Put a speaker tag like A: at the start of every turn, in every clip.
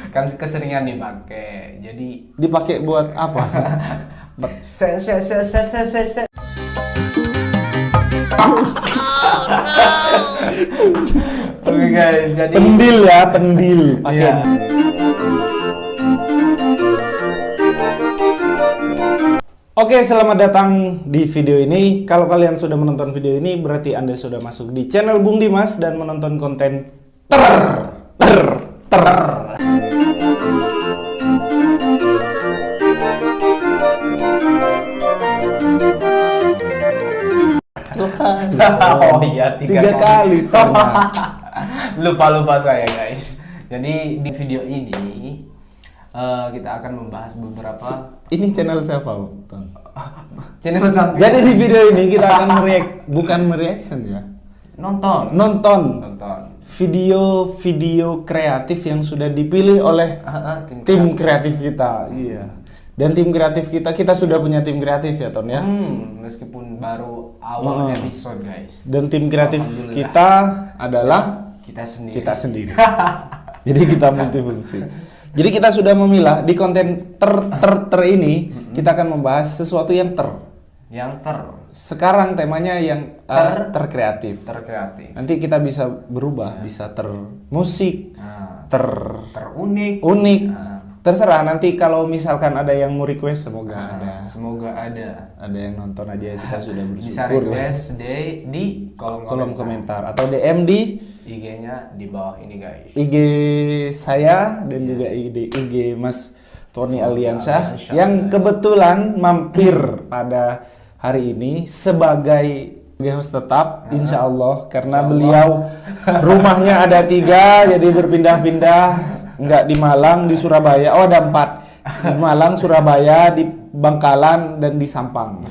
A: Kan keseringan dipakai. Jadi
B: Dipakai buat apa?
A: se. Oke guys, jadi
B: Pendil ya, pendil. Pakai.
A: Iya.
B: Oke, selamat datang di video ini. Kalau kalian sudah menonton video ini, berarti Anda sudah masuk di channel Bung Dimas dan menonton konten ter.
A: Oh iya,
B: tiga kali.
A: Lupa saya guys. Jadi di video ini kita akan membahas beberapa
B: Ini channel siapa, Bang?
A: channel sampai.
B: Jadi di video ini kita akan bukan mereaction ya. Nonton video kreatif yang sudah dipilih oleh tim kreatif kita. Iya. Dan tim kreatif kita sudah punya tim kreatif ya, Ton ya.
A: Meskipun baru awal episode guys.
B: Dan tim kreatif kita adalah
A: kita sendiri.
B: Jadi kita multifungsi. Jadi kita sudah memilah di konten ter ini kita akan membahas sesuatu yang sekarang temanya yang terkreatif. Nanti kita bisa berubah, bisa termusik,
A: terunik.
B: Terserah nanti kalau misalkan ada yang mau request semoga ada yang nonton aja kita sudah bersyukur.
A: Bisa request di
B: kolom komentar atau DM di
A: IG-nya di bawah ini guys.
B: IG saya dan juga IG Mas Tony Aliansyah yang kebetulan mampir pada hari ini sebagai host tetap insya Allah karena beliau rumahnya ada 3 jadi berpindah-pindah, nggak di Malang, di Surabaya, ada 4 di Malang, Surabaya, di Bangkalan dan di Sampang.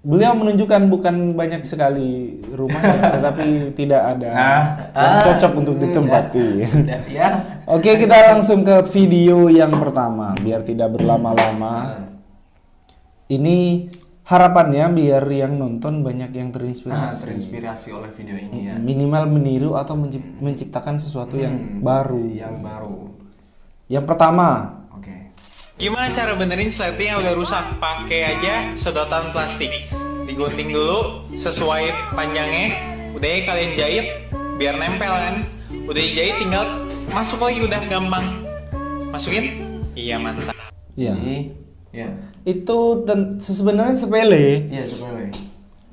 B: Beliau menunjukkan bukan banyak sekali rumahnya, tetapi tidak ada yang cocok untuk ditempati. Oke, kita langsung ke video yang pertama, biar tidak berlama-lama. Ini harapannya biar yang nonton banyak yang
A: terinspirasi oleh video ini ya.
B: Minimal meniru atau menciptakan sesuatu yang baru. Yang pertama.
C: Gimana cara benerin sleting yang udah rusak? Pakai aja sedotan plastik. Digunting dulu sesuai panjangnya. Udah kalian jahit biar nempel kan. Udah dijahit tinggal masuk lagi udah gampang. Masukin? Iya mantap.
B: Iya. Itu sebenarnya sepele.
A: Iya sepele.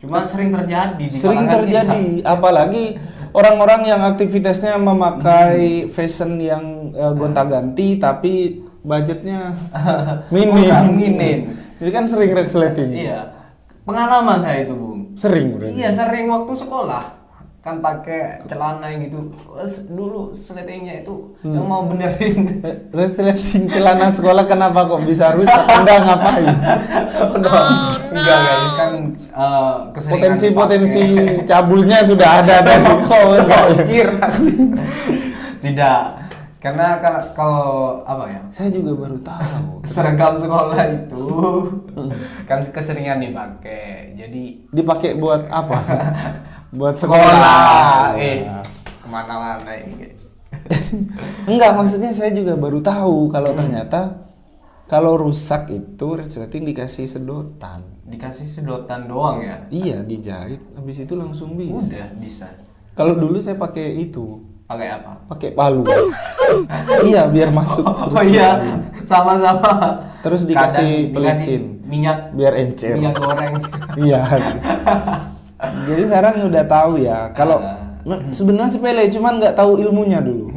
A: Cuma sering terjadi di
B: apalagi orang-orang yang aktivitasnya memakai fashion yang gonta-ganti tapi budgetnya minim. Jadi kan sering resleting.
A: Iya. Pengalaman saya itu, Bung.
B: Sering berarti.
A: Iya, sering waktu sekolah. Kan pakai celana gitu. Dulu sletingnya itu yang mau benerin.
B: Resleting celana sekolah kenapa kok bisa rusak? Anda ngapain?
A: Enggak guys, kan
B: potensi cabulnya sudah ada dari
A: Tidak. Karena kalau apa ya?
B: Saya juga baru tahu.
A: Seragam sekolah itu kan keseringan dipakai. Jadi
B: dipakai buat apa? Buat
A: sekolah. Kemana-mana ini guys.
B: Enggak, maksudnya saya juga baru tahu kalau ternyata kalau rusak itu resleting dikasih sedotan. Dikasih sedotan doang ya? Iya, dijahit. Habis itu langsung bisa.
A: Udah bisa.
B: Kalau dulu saya pakai itu.
A: Pakai apa?
B: Pakai palu. Iya, biar masuk.
A: Oh iya, sama-sama.
B: Terus dikasih pelicin,
A: minyak,
B: biar encer.
A: Minyak goreng.
B: Iya. Jadi sekarang udah tahu ya. Kalau sebenarnya sepele, cuman nggak tahu ilmunya dulu.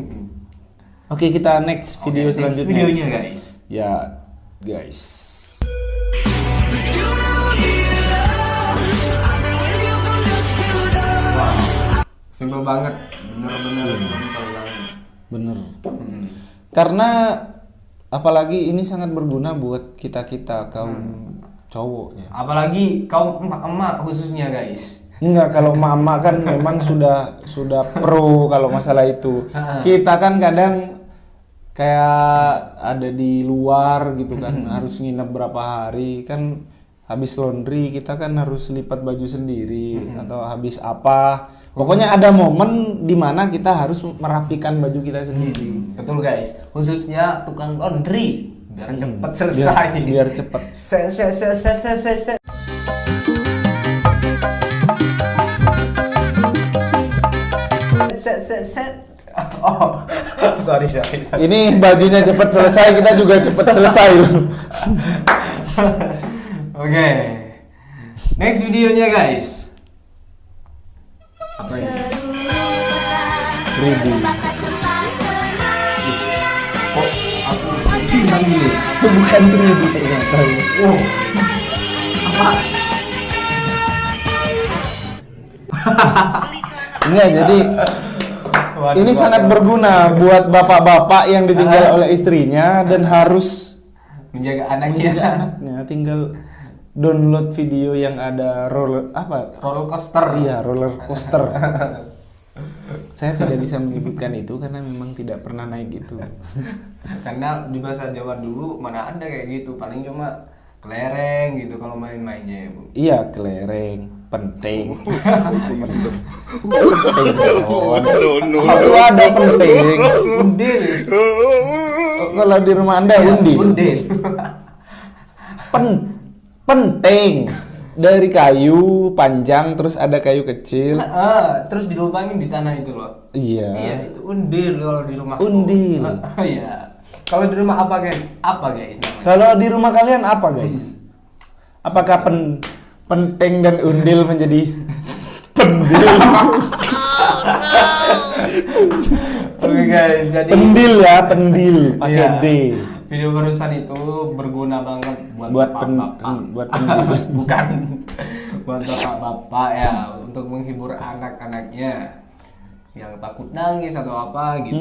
B: Oke, kita next video selanjutnya.
A: Next videonya guys.
B: Ya, guys.
A: Simpel banget, bener-bener simpel banget.
B: Bener. Karena apalagi ini sangat berguna buat kita kaum cowok ya.
A: Apalagi kaum emak-emak khususnya guys.
B: Enggak, kalau emak-emak kan memang sudah pro kalau masalah itu. Kita kan kadang kayak ada di luar gitu kan, harus nginep berapa hari kan. Habis laundry kita kan harus lipat baju sendiri atau habis apa Pokoknya ada momen di mana kita harus merapikan baju kita sendiri.
A: Betul guys, khususnya tukang laundry biar cepet selesai.
B: Biar cepet.
A: Se. Oh, sorry.
B: Ini bajunya cepet selesai, kita juga cepet selesai.
A: Oke. Next videonya guys. Apa ini?
B: 3D.
A: Kok aku bilang ini?
B: Bukan 3D ternyata.
A: Oh. Apa?
B: Enggak, jadi ini sangat berguna buat bapak-bapak yang ditinggal oleh istrinya dan harus
A: menjaga
B: menjaga
A: anaknya.
B: anaknya. Tinggal download video yang ada roller
A: coaster.
B: Iya, roller coaster. Saya tidak bisa menyebutkan itu karena memang tidak pernah naik itu.
A: Karena di masa Jawa dulu mana ada kayak gitu, paling cuma kelereng gitu kalau main-mainnya ya, Bu.
B: Iya, kelereng, penting. Itu ada penting.
A: Undil.
B: Kalau di rumah Anda undi.
A: Undil.
B: Penting. Dari kayu panjang terus ada kayu kecil.
A: Terus dilubangin di tanah itu loh.
B: Iya.
A: Iya, itu undil kalau di rumah.
B: Undil.
A: Iya. Kalau di rumah apa guys? Apa guys namanya?
B: Kalau di rumah kalian apa, guys? Apakah penting dan undil menjadi pendil?
A: Oke guys, jadi
B: Pendil ya, pendil pakai
A: Iya.
B: D.
A: Video barusan itu berguna banget buat
B: Buat
A: bapak-bapak.
B: buat pendil.
A: Bukan buat bapak-bapak ya, untuk menghibur anak-anaknya yang takut nangis atau apa gitu.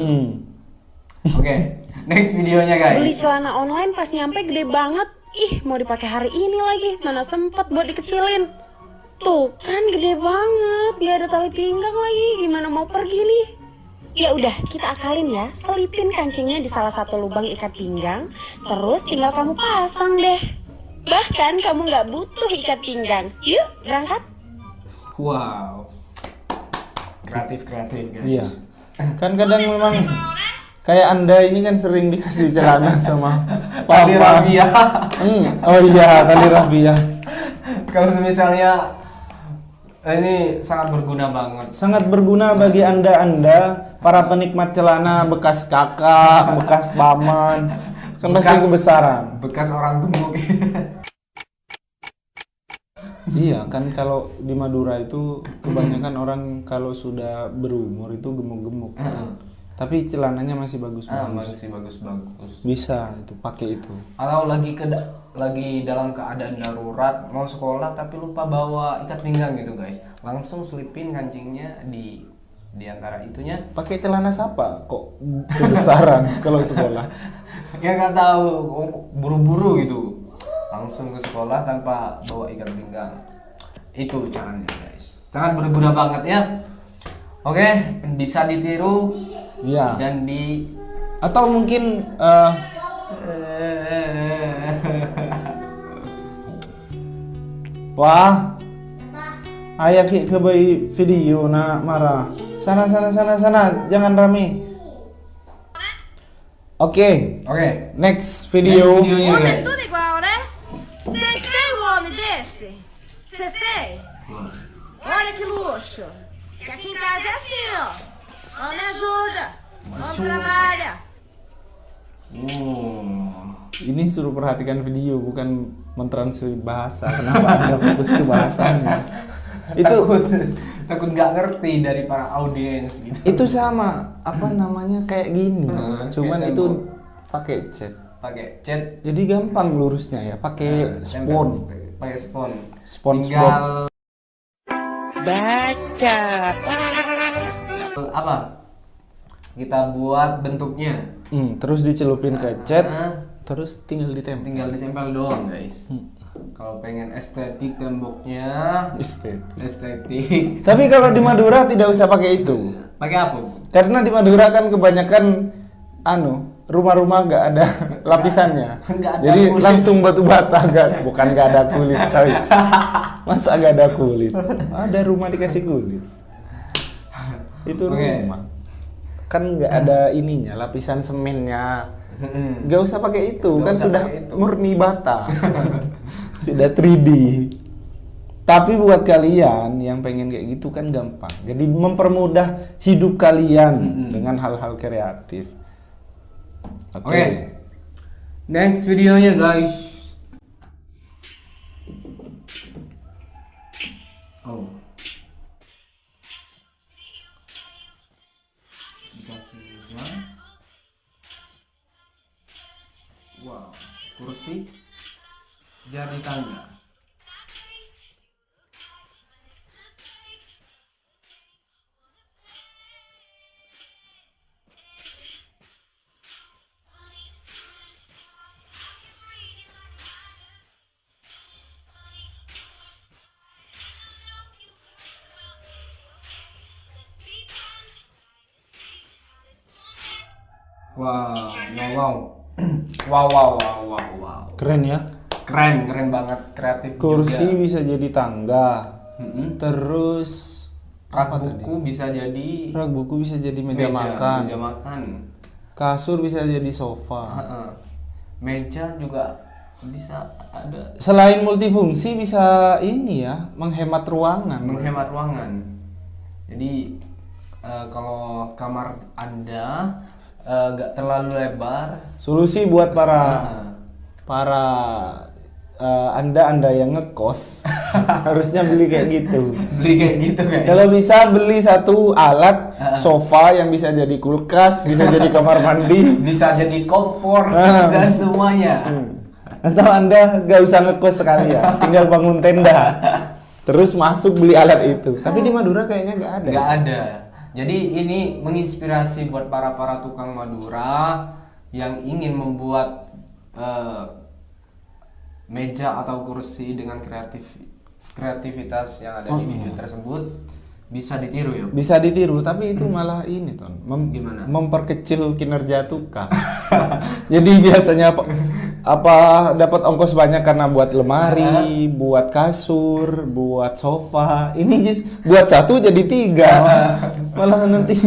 A: Oke, next videonya
D: Beli
A: guys.
D: celana online pas nyampe gede banget. Ih, mau dipakai hari ini lagi. Mana sempet buat dikecilin. Tuh, kan gede banget. Gak ada tali pinggang lagi. Gimana mau pergi nih? Ya udah, kita akalin ya. Selipin kancingnya di salah satu lubang ikat pinggang. Terus tinggal kamu pasang deh. Bahkan kamu nggak butuh ikat pinggang. Yuk, berangkat.
A: Wow, kreatif guys.
B: Iya. Kan kadang memang kayak Anda ini kan sering dikasih celana sama
A: Tali
B: papa.
A: rafia.
B: Oh iya, tali rafia.
A: Kalau misalnya ini sangat berguna banget.
B: Sangat berguna bagi Anda para penikmat celana bekas kakak, bekas paman. Kan pasti kebesaran.
A: Bekas orang gemuk.
B: Iya, kan kalau di Madura itu kebanyakan orang kalau sudah berumur itu gemuk-gemuk. Tapi celananya masih bagus-bagus.
A: Masih bagus-bagus.
B: Bisa itu pakai itu.
A: Atau lagi dalam keadaan darurat mau sekolah tapi lupa bawa ikat pinggang gitu guys, langsung selipin kancingnya di antara itunya.
B: Pakai celana siapa kok kebesaran kalau sekolah?
A: Ya nggak tahu, buru-buru gitu, langsung ke sekolah tanpa bawa ikat pinggang. Itu caranya guys, sangat berguna banget ya. Oke, bisa ditiru.
B: Iya.
A: Dan
B: atau mungkin wah, ayah ke bayi video nak marah. Sana, jangan rame. Oke, next video.
A: Videonya guys.
E: Tudo igual, né? Vocês têm um homem desse? Vocês têm? Olha que luxo. Que aqui em casa é assim, ó. Homem ajuda. Homem trabalha.
B: Ini suruh perhatikan video, bukan mentranslate bahasa. Kenapa Anda fokus ke bahasanya? Itu
A: takut nggak ngerti dari para audiens gitu.
B: itu sama apa namanya kayak gini. Cuman
A: kayak
B: itu
A: tembok.
B: pakai cat.
A: Pakai cat.
B: Jadi gampang lurusnya ya, pakai spons.
A: Pakai spons.
B: Spons.
A: Tinggal
D: Baca.
A: apa? Kita buat bentuknya.
B: Terus dicelupin ke cat,
A: Nah,
B: terus tinggal ditempel.
A: tinggal ditempel doang guys. Kalau pengen estetik temboknya, estetik.
B: Tapi kalau di Madura tidak usah pakai itu.
A: Pakai apa?
B: Karena di Madura kan kebanyakan rumah-rumah nggak ada lapisannya.
A: Nggak ada
B: Jadi
A: kulit.
B: langsung batu-bata, bukan nggak ada kulit, coy. Masa nggak ada kulit? Ada rumah dikasih kulit. Itu
A: Oke.
B: rumah. Kan nggak ada ininya, lapisan semennya. Nggak usah pakai itu,
A: Nggak
B: kan
A: usah
B: sudah
A: pakai itu.
B: murni bata. Sudah 3D. Tapi buat kalian yang pengen kayak gitu kan gampang. Jadi mempermudah hidup kalian dengan hal-hal kreatif.
A: Oke. Next videonya guys. Oh. Dikasih semua. Wow, kursi jadi tangga. Wow, wow, wow. Wow, wow, wow, wow, wow.
B: Keren ya.
A: Keren banget, kreatif
B: Kursi
A: juga.
B: bisa jadi tangga.
A: Mm-mm.
B: Terus
A: Rak
B: apa
A: buku bisa jadi
B: rak buku bisa jadi meja makan.
A: meja makan.
B: Kasur bisa jadi sofa.
A: Heeh. Meja juga bisa ada,
B: Selain multifungsi bisa ini ya, menghemat ruangan.
A: menghemat ruangan. Jadi kalau kamar Anda nggak terlalu lebar,
B: Solusi buat para
A: nah,
B: anda yang ngekos harusnya beli kayak gitu.
A: beli kayak gitu guys.
B: Kalau bisa beli satu alat sofa yang bisa jadi kulkas, bisa jadi kamar mandi.
A: Bisa jadi kompor,
B: Ah.
A: bisa semuanya.
B: Atau anda gak usah ngekos sekalian, tinggal bangun tenda, terus masuk beli alat itu. Tapi di Madura kayaknya nggak ada.
A: Nggak ada. Jadi ini menginspirasi buat para tukang Madura yang ingin membuat meja atau kursi dengan kreativitas yang ada di video tersebut, bisa ditiru ya.
B: Bisa ditiru, tapi itu malah ini
A: Gimana?
B: memperkecil kinerja tukang. Jadi biasanya apa dapat ongkos banyak karena buat lemari, buat kasur, buat sofa. Ini buat satu jadi 3. Malah nanti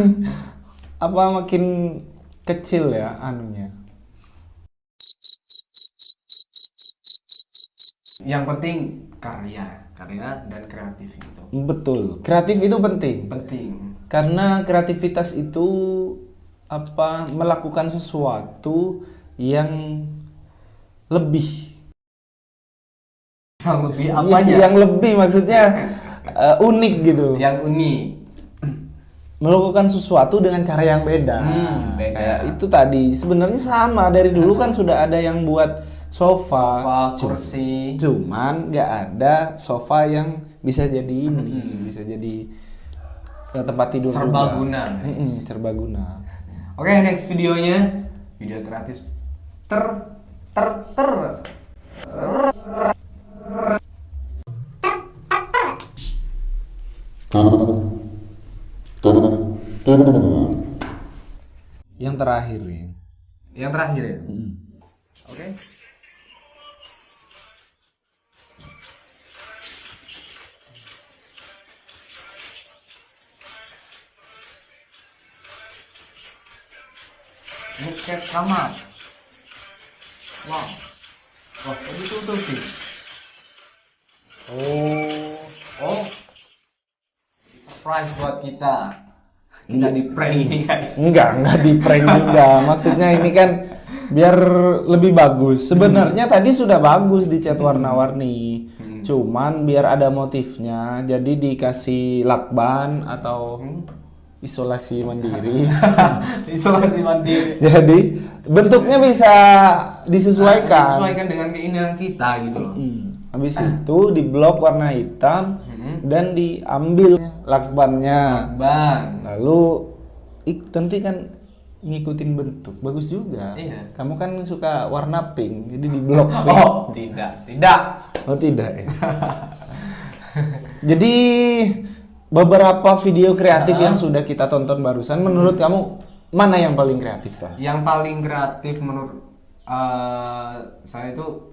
B: apa makin kecil ya anunya.
A: Yang penting karya dan kreatif gitu.
B: Betul, kreatif itu penting.
A: Penting.
B: Karena kreativitas itu apa melakukan sesuatu yang lebih.
A: Yang lebih apanya?
B: Yang lebih maksudnya unik gitu.
A: Yang unik.
B: Melakukan sesuatu dengan cara yang beda.
A: Beda.
B: Kayak itu tadi sebenarnya sama dari dulu kan sudah ada yang buat sofa,
A: Kursi.
B: cuman nggak ada sofa yang bisa jadi ini, bisa jadi tempat tidur
A: Serbaguna,
B: juga.
A: guys.
B: Serbaguna.
A: Oke, next videonya video kreatif ter.
B: Yang terakhir nih.
A: Yang terakhir ya. Oke. Ngecat kamar. Wow. Wah, ini tutup sih. Oh. Surprise buat kita. Kita di prank ini guys.
B: Enggak di prank juga. Maksudnya ini kan biar lebih bagus. Sebenarnya tadi sudah bagus dicat warna-warni. Cuman biar ada motifnya, jadi dikasih lakban atau isolasi mandiri.
A: Isolasi mandiri.
B: Jadi bentuknya bisa disesuaikan.
A: Disesuaikan dengan keinginan kita gitu loh.
B: Habis itu diblok warna hitam dan diambil lakbannya.
A: Bang.
B: Lalu tentu kan ngikutin bentuk, bagus juga.
A: Iya.
B: Kamu kan suka warna pink, jadi diblok pink.
A: Oh, tidak.
B: Oh tidak ya. Jadi beberapa video kreatif yang sudah kita tonton barusan, menurut kamu mana yang paling kreatif Ton?
A: Yang paling kreatif menurut saya itu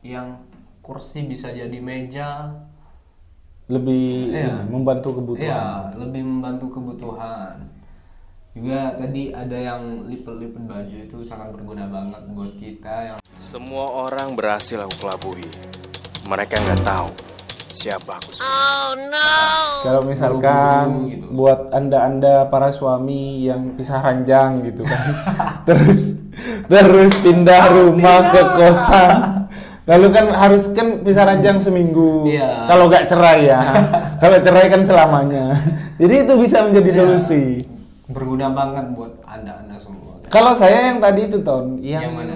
A: yang kursi bisa jadi meja,
B: lebih
A: Iya.
B: membantu kebutuhan.
A: Iya, lebih membantu kebutuhan. Juga tadi ada yang lipet-lipet baju itu sangat berguna banget buat kita yang
F: Semua orang berhasil aku kelabui. Mereka nggak tahu siapa aku sebenarnya.
B: Kalau misalkan
A: Buru-buru gitu.
B: buat anda para suami yang pisah ranjang gitu kan, terus pindah rumah ke kosan, lalu kan harus kan pisah ranjang seminggu.
A: Iya.
B: Kalau nggak cerai ya, kalau cerai kan selamanya. Jadi itu bisa menjadi solusi.
A: berguna banget buat anda semua.
B: Kalau saya yang tadi itu Ton, yang
A: mana?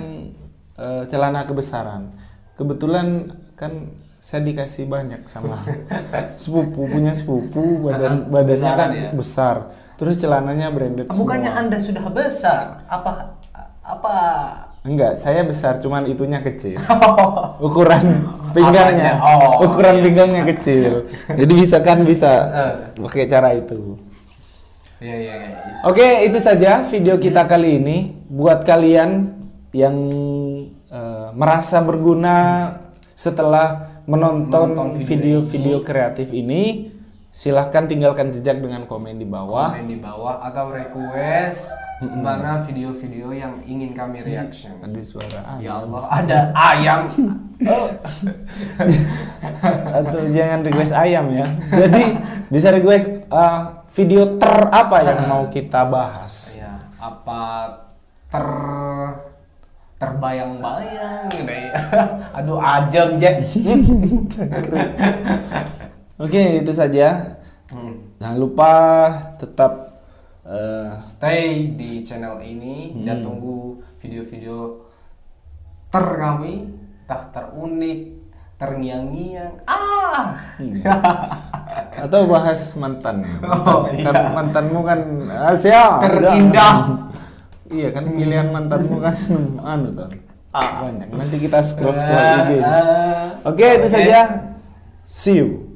B: celana kebesaran. Kebetulan kan saya dikasih banyak sama punya sepupu, badannya
A: Besaran
B: kan
A: ya?
B: besar. Terus celananya branded
A: Bukannya
B: semua.
A: anda sudah besar? Apa?
B: Enggak, saya besar, cuman itunya kecil. Ukuran pinggangnya,
A: Apanya? Oh,
B: ukuran
A: iya.
B: pinggangnya kecil. Jadi bisa pakai cara itu.
A: Iya guys.
B: Oke, itu saja video kita kali ini. Buat kalian yang merasa berguna setelah menonton
A: Menonton video
B: video-video kreatif ini, silahkan tinggalkan jejak dengan komen di bawah.
A: Komen di bawah atau request mana video-video yang ingin kami reaction.
B: Aduh, suara
A: Ya Allah, ada ayam. Oh.
B: Atau jangan request ayam ya. Jadi bisa request video apa yang mau kita bahas.
A: Ya, apa terbayang-bayang gitu ya. Aduh, ajam Jack.
B: Oke, itu saja. Jangan lupa tetap
A: Stay di channel ini dan tunggu video-video kami, terunik, terngiang-ngiang.
B: atau bahas mantan.
A: Oh,
B: Kan
A: iya.
B: mantanmu kan Asia
A: Terindah.
B: Iya kan pilihan mantanmu kan tuh. Banyak. Nanti kita scroll IG. Oke, itu saja. See you.